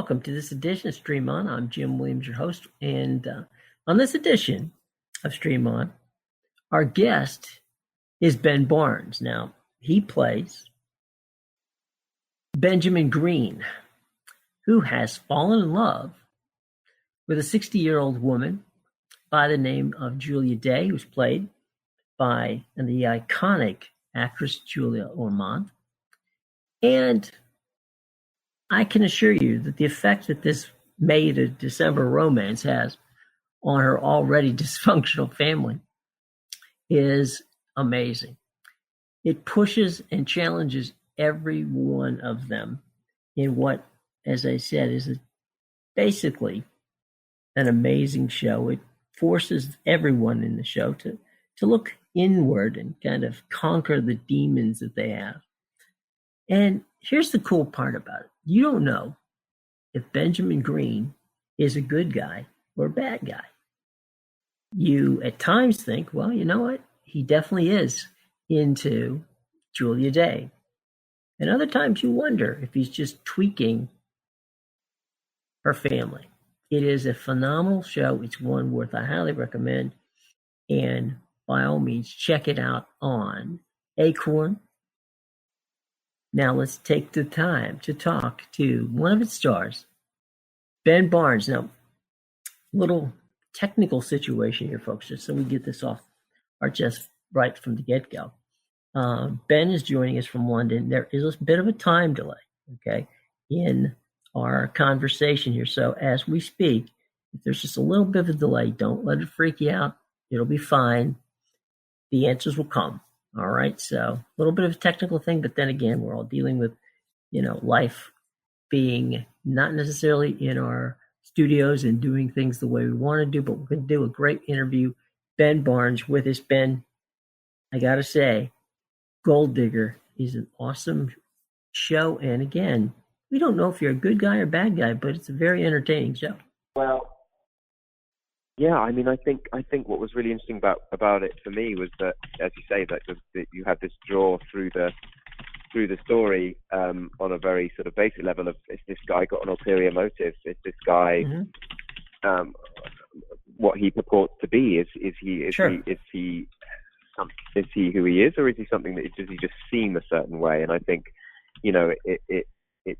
welcome to this edition of Stream On. I'm Jim Williams, your host, and on this edition of Stream On, our guest is Ben Barnes. Now, he plays Benjamin Green, who has fallen in love with a 60-year-old woman by the name of Julia Day, who's played by the iconic actress Julia Ormond. And I can assure you that the effect that this May to December romance has on her already dysfunctional family is amazing. It pushes and challenges every one of them in what, as I said, is basically an amazing show. It forces everyone in the show to look inward and kind of conquer the demons that they have. And here's the cool part about it. You don't know if Benjamin Green is a good guy or a bad guy. You at times think, well, you know what? He definitely is into Julia Day. And other times you wonder if he's just tweaking her family. It is a phenomenal show. It's one worth I highly recommend. And by all means, check it out on Acorn. Now let's take the time to talk to one of its stars, Ben Barnes. Now, little technical situation here, folks, just so we get this off our chest right from the get-go. Ben is joining us from London. There is a bit of a time delay, okay, in our conversation here. So as we speak, if there's just a little bit of a delay, don't let it freak you out. It'll be fine. The answers will come. All right. So a little bit of a technical thing, but then again, we're all dealing with, life being not necessarily in our studios and doing things the way we want to do, but we're going to do a great interview. Ben Barnes with us. Ben, I got to say, Gold Digger is an awesome show. And again, we don't know if you're a good guy or bad guy, but it's a very entertaining show. Well, yeah, I mean, I think what was really interesting about it for me was that, as you say, that you had this draw through the story on a very sort of basic level of, is this guy got an ulterior motive? Is this guy what he purports to be? Is he who he is, or is he something that does he just seem a certain way? And I think it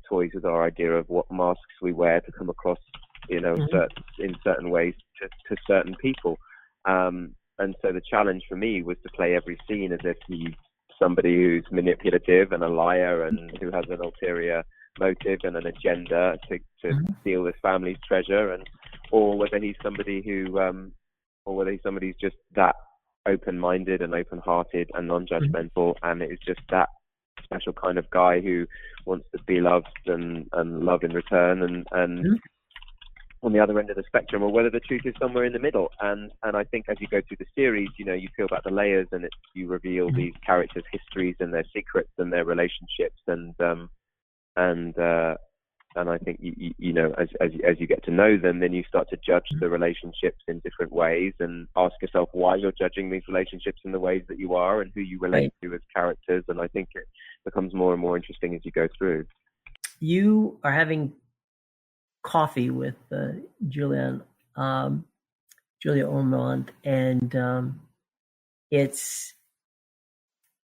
toys with our idea of what masks we wear to come across in certain ways to certain people. And so the challenge for me was to play every scene as if he's somebody who's manipulative and a liar and who has an ulterior motive and an agenda to steal his family's treasure, or whether he's somebody who's just that open-minded and open-hearted and non-judgmental, and it's just that special kind of guy who wants to be loved and love in return, and on the other end of the spectrum, or whether the truth is somewhere in the middle. And I think as you go through the series, you peel back the layers and you reveal these characters' histories and their secrets and their relationships, and I think as you get to know them, then you start to judge the relationships in different ways and ask yourself why you're judging these relationships in the ways that you are and who you relate to as characters. And I think it becomes more and more interesting as you go through. You are having coffee with Julia Ormond, and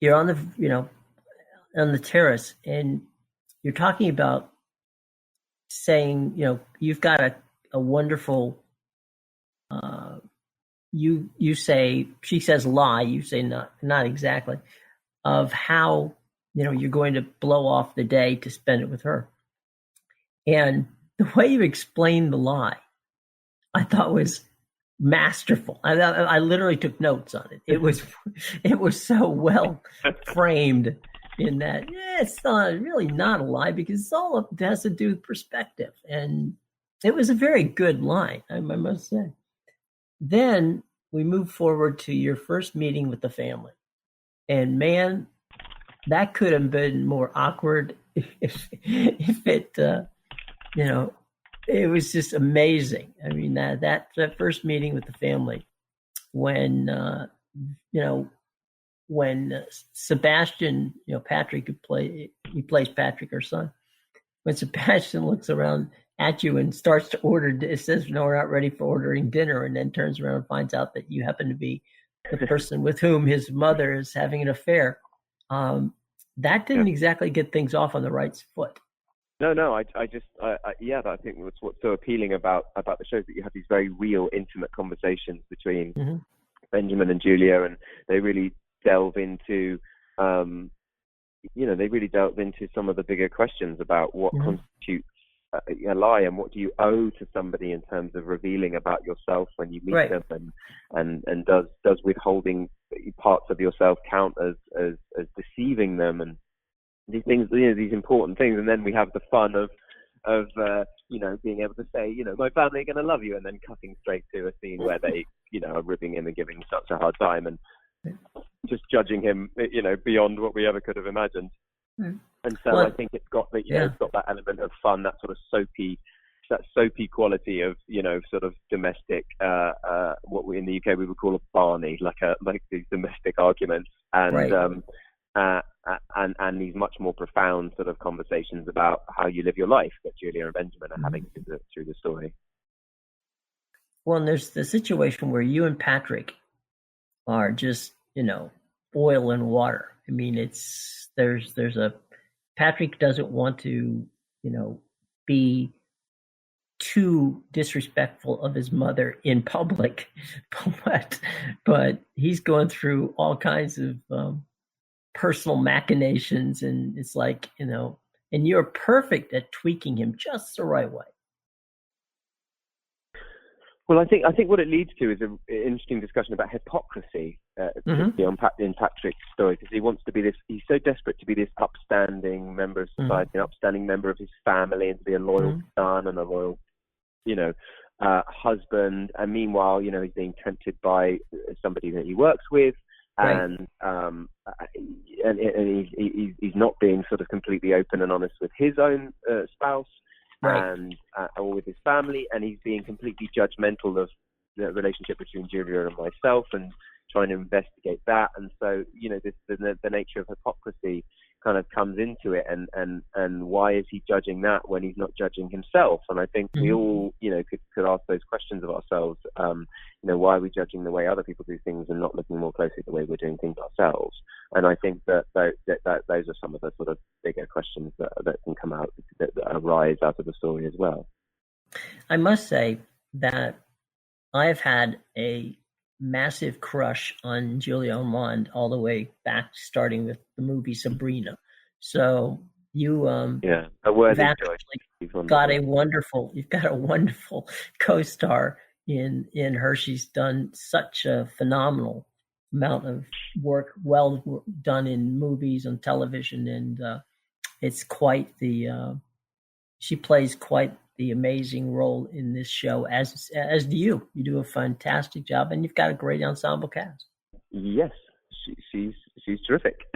you're on the terrace, and you're talking about saying, you've got a wonderful, you say, she says lie, you say not exactly, of how, you're going to blow off the day to spend it with her. And the way you explained the lie, I thought was masterful. I literally took notes on it. It was so well framed in that, it's really not a lie, because it's all it has to do with perspective. And it was a very good line, I must say. Then we move forward to your first meeting with the family. And man, that could have been more awkward if it, it was just amazing. I mean, that first meeting with the family, when Sebastian, Patrick he plays Patrick, our son. When Sebastian looks around, at you and starts to order. It says, "No, we're not ready for ordering dinner," and then turns around and finds out that you happen to be the person with whom his mother is having an affair. That didn't exactly get things off on the right foot. No, I think what's so appealing about the show is that you have these very real, intimate conversations between Benjamin and Julia, and they really delve into, some of the bigger questions about what constitutes a lie, and what do you owe to somebody in terms of revealing about yourself when you meet them, and does withholding parts of yourself count as deceiving them, and these things, these important things. And then we have the fun of being able to say, my family are going to love you, and then cutting straight to a scene where they, are ribbing him and giving him such a hard time, and just judging him, beyond what we ever could have imagined. And so I think it's got it's got that element of fun, that sort of soapy quality of, sort of domestic, what we in the UK we would call a Barney, like these domestic arguments, and and these much more profound sort of conversations about how you live your life that Julia and Benjamin are having through the story. Well, and there's the situation where you and Patrick are just, oil and water. I mean, there's Patrick doesn't want to, be too disrespectful of his mother in public, but he's going through all kinds of personal machinations, and it's like, and you're perfect at tweaking him just the right way. Well, I think what it leads to is an interesting discussion about hypocrisy in Patrick's story, because he wants to be this. He's so desperate to be this upstanding member of society, an upstanding member of his family, and to be a loyal son and a loyal, husband. And meanwhile, he's being tempted by somebody that he works with, and he's not being sort of completely open and honest with his own spouse. And or with his family, and he's being completely judgmental of the relationship between Julia and myself, and trying to investigate that. And so, the nature of hypocrisy kind of comes into it, and why is he judging that when he's not judging himself? And I think we all, could ask those questions of ourselves. Why are we judging the way other people do things and not looking more closely at the way we're doing things ourselves? And I think that those are some of the sort of bigger questions that can come out, that arise out of the story as well. I must say that I've had a massive crush on Julia Ormond all the way back, starting with the movie Sabrina. So you you've got a wonderful co-star in her. She's done such a phenomenal amount of work, well done in movies and television, and it's quite the she plays quite the amazing role in this show, as do you. You do a fantastic job, and you've got a great ensemble cast. Yes, she's terrific.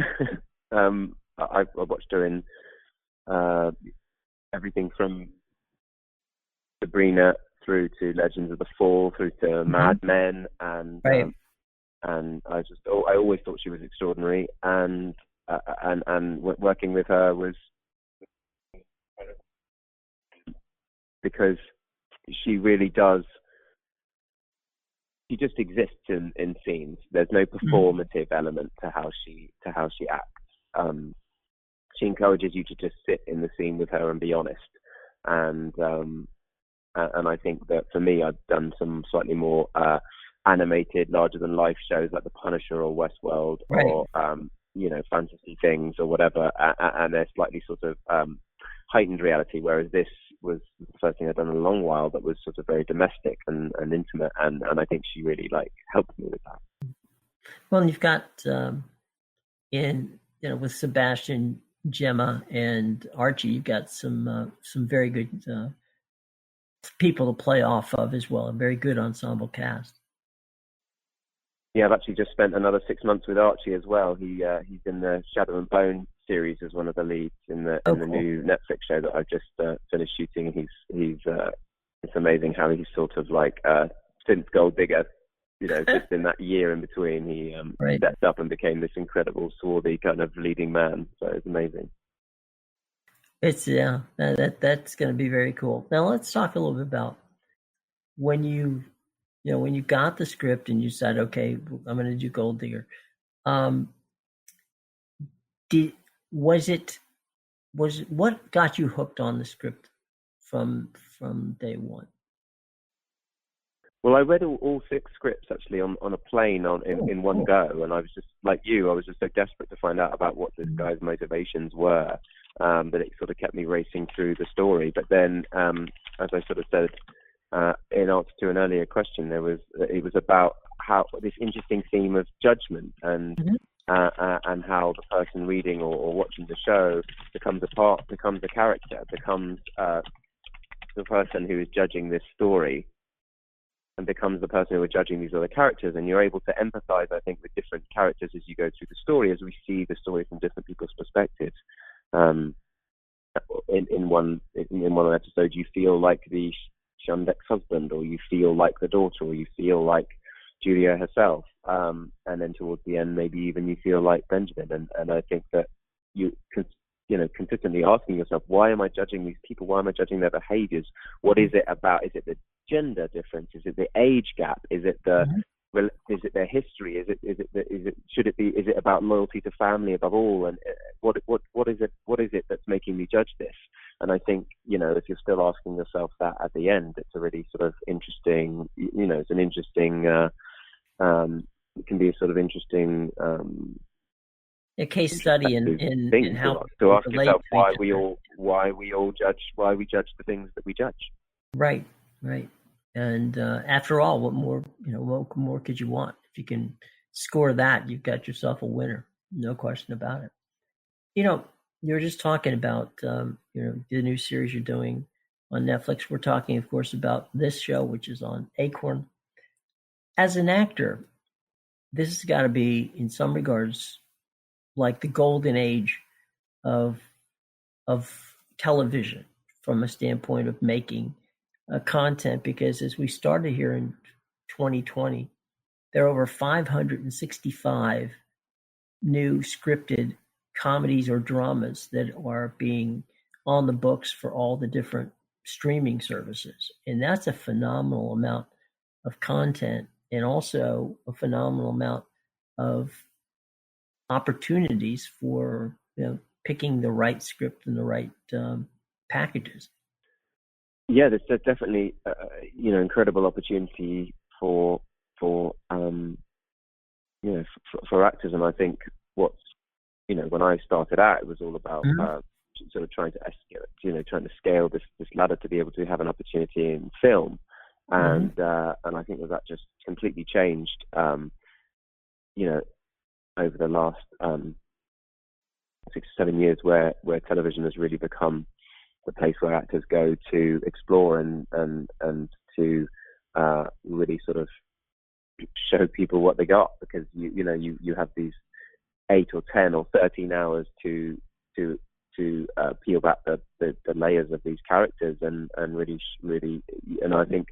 I watched her in everything from Sabrina through to Legends of the Fall, through to Mad Men, and I always thought she was extraordinary, and working with her was, because she really does. She just exists in scenes. There's no performative element to how she acts. She encourages you to just sit in the scene with her and be honest. And I think that for me, I've done some slightly more animated, larger than life shows like The Punisher or Westworld, or fantasy things or whatever, and they're slightly sort of heightened reality, whereas this was the first thing I'd done in a long while that was sort of very domestic and intimate, and I think she really helped me with that. Well, and you've got with Sebastian, Gemma, and Archie, you've got some very good people to play off of as well, a very good ensemble cast. Yeah, I've actually just spent another 6 months with Archie as well. He's in the Shadow and Bone series as one of the leads in the new Netflix show that I've just finished shooting. It's amazing how he's sort of like since Gold Digger, just in that year in between, he stepped up and became this incredible swarthy kind of leading man. So it's amazing. It's that's going to be very cool. Now let's talk a little bit about when when you got the script and you said, okay, I'm going to do Gold Digger. Um, did was it was what got you hooked on the script from day one? Well, I read all six scripts actually on a plane in one go, and I was just like you. I was just so desperate to find out about what this guy's motivations were that it sort of kept me racing through the story. But then, as I sort of said in answer to an earlier question, it was about how this interesting theme of judgment and how the person reading or watching the show becomes a character, becomes the person who is judging this story, and becomes the person who are judging these other characters. And you're able to empathize, I think, with different characters as you go through the story, as we see the story from different people's perspectives. In one episode, you feel like the shunned ex-husband, or you feel like the daughter, or you feel like Julia herself. And then towards the end, maybe even you feel like Benjamin. And I think that consistently asking yourself, why am I judging these people? Why am I judging their behaviors? What is it about? Is it the gender difference? Is it the age gap? Is it is it their history? Is it about loyalty to family above all? And what is it that's making me judge this? And I think, if you're still asking yourself that at the end, it's a really sort of interesting, it's an interesting, it can be a sort of interesting a case study in how to ask yourself why we judge the things that we judge. Right. And after all, what more could you want? If you can score that, you've got yourself a winner. No question about it. You're just talking about the new series you're doing on Netflix. We're talking, of course, about this show, which is on Acorn. As an actor, this has got to be, in some regards, like the golden age of television from a standpoint of making content, because as we started here in 2020, there are over 565 new scripted comedies or dramas that are being on the books for all the different streaming services. And that's a phenomenal amount of content, and also a phenomenal amount of opportunities for picking the right script and the right packages. Yeah, there's definitely incredible opportunity for actors. And I think when I started out, it was all about sort of trying to scale this ladder to be able to have an opportunity in film, and I think that just completely changed over the last 6 or 7 years, where television has really become the place where actors go to explore and to really sort of show people what they got, because you have these 8 or 10 or 13 hours to peel back the layers of these characters and really and I think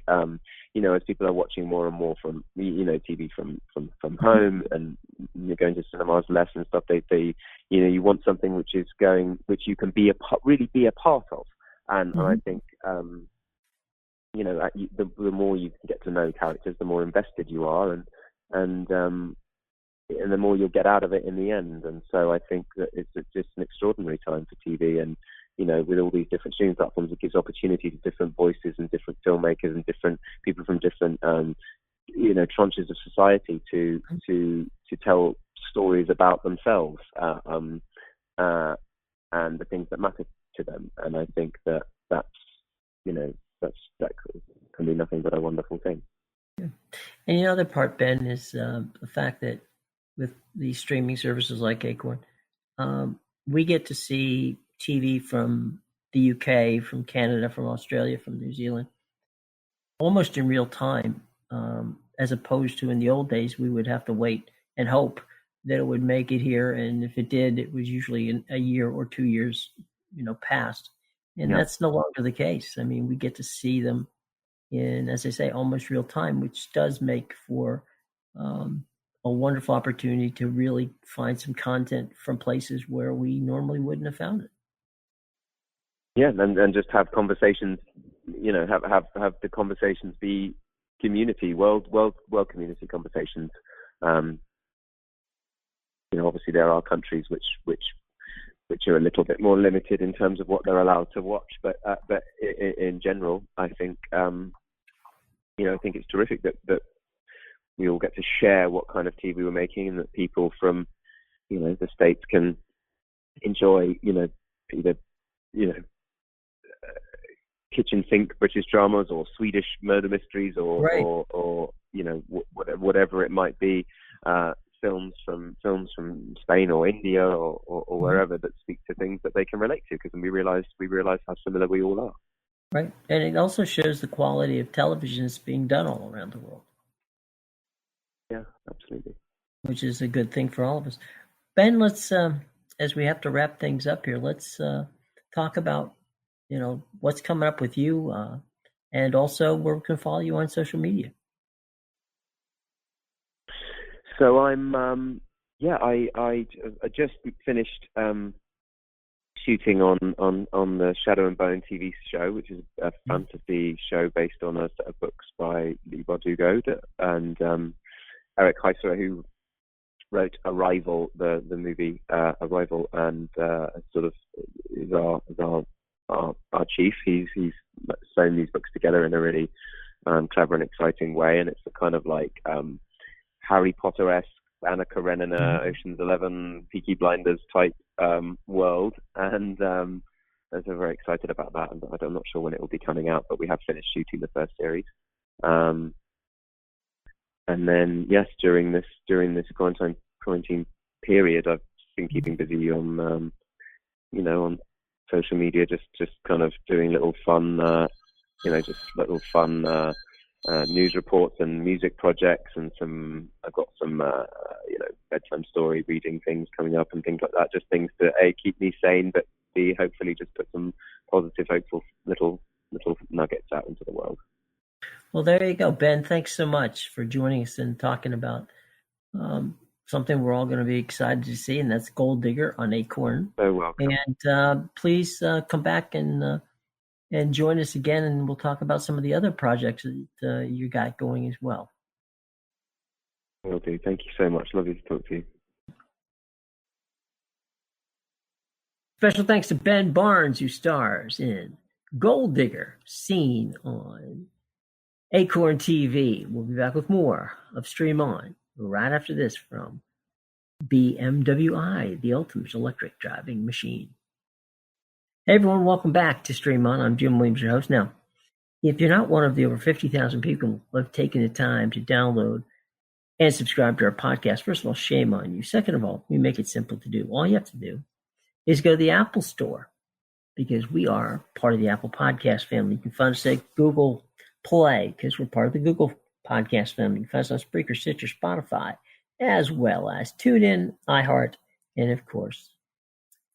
as people are watching more and more from TV from home, and you're going to cinemas less and stuff, they you want something which you can really be a part of. And I think the more you can get to know characters, the more invested you are, and the more you'll get out of it in the end. And so I think that it's just an extraordinary time for TV, and with all these different streaming platforms, it gives opportunity to different voices and different filmmakers and different people from different tranches of society to tell stories about themselves and the things that matter to them. And I think that can be nothing but a wonderful thing. Yeah. And the other part, Ben, is the fact that with these streaming services like Acorn, we get to see TV from the UK, from Canada, from Australia, from New Zealand, almost in real time, as opposed to in the old days, we would have to wait and hope that it would make it here. And if it did, it was usually a year or 2 years, past. And that's no longer the case. I mean, we get to see them in, as I say, almost real time, which does make for a wonderful opportunity to really find some content from places where we normally wouldn't have found it. Yeah, and just have conversations, have the conversations be community, world community conversations. Obviously there are countries which are a little bit more limited in terms of what they're allowed to watch, but in general, I think I think it's terrific that we all get to share what kind of TV we're making, and that people from the States can enjoy either kitchen sink British dramas or Swedish murder mysteries or Right. or whatever it might be, films from Spain or India or wherever that speak to things that they can relate to, because we realize how similar we all are. Right, and it also shows the quality of television that's being done all around the world. Yeah, absolutely. Which is a good thing for all of us. Ben, let's as we have to wrap things up here, let's talk about what's coming up with you, and also where we can follow you on social media. So I'm I just finished shooting on the Shadow and Bone TV show, which is a fantasy show based on a set of books by Lee Bardugo and Eric Heisserer, who wrote Arrival, the movie Arrival, and sort of is our chief. He's sewn these books together in a really clever and exciting way, and it's a kind of like Harry Potter-esque, Anna Karenina, Ocean's 11, Peaky Blinders type world, and I'm very excited about that. And I'm not sure when it will be coming out, but we have finished shooting the first series. And then yes, during this quarantine period, I've been keeping busy on on social media, just kind of doing little fun news reports and music projects, and I've got some bedtime story reading things coming up and things like that. Just things to keep me sane, but B, hopefully just put some positive, hopeful little nuggets out into the world. Well, there you go, Ben. Thanks so much for joining us and talking about something we're all going to be excited to see, and that's Gold Digger on Acorn. So welcome. And please come back and join us again, and we'll talk about some of the other projects that you got going as well. Will do. Thank you so much. Lovely to talk to you. Special thanks to Ben Barnes, who stars in Gold Digger, seen on Acorn TV. We'll be back with more of Stream On right after this from BMW, the ultimate electric driving machine. Hey everyone, welcome back to Stream On. I'm Jim Williams, your host. Now, if you're not one of the over 50,000 people who have taken the time to download and subscribe to our podcast, first of all, shame on you. Second of all, we make it simple to do. All you have to do is go to the Apple Store, because we are part of the Apple Podcast family. You can find us at Google Play, because we're part of the Google Podcast family. You can find us on Spreaker, Stitcher, Spotify, as well as TuneIn, iHeart, and of course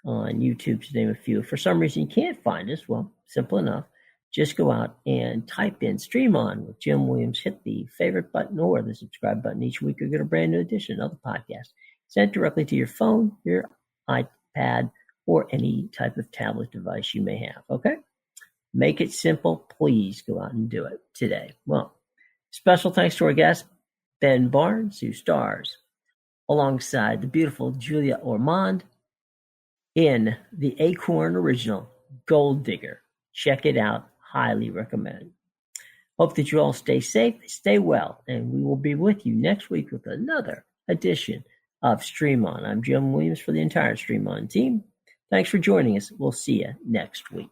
on YouTube, to name a few. If for some reason you can't find us, well, simple enough. Just go out and type in Stream On with Jim Williams, hit the favorite button or the subscribe button. Each week you'll get a brand new edition of the podcast sent directly to your phone, your iPad, or any type of tablet device you may have, okay? Make it simple. Please go out and do it today. Well, special thanks to our guest, Ben Barnes, who stars alongside the beautiful Julia Ormond in the Acorn original Gold Digger. Check it out. Highly recommend. Hope that you all stay safe, stay well, and we will be with you next week with another edition of Stream On. I'm Jim Williams for the entire Stream On team. Thanks for joining us. We'll see you next week.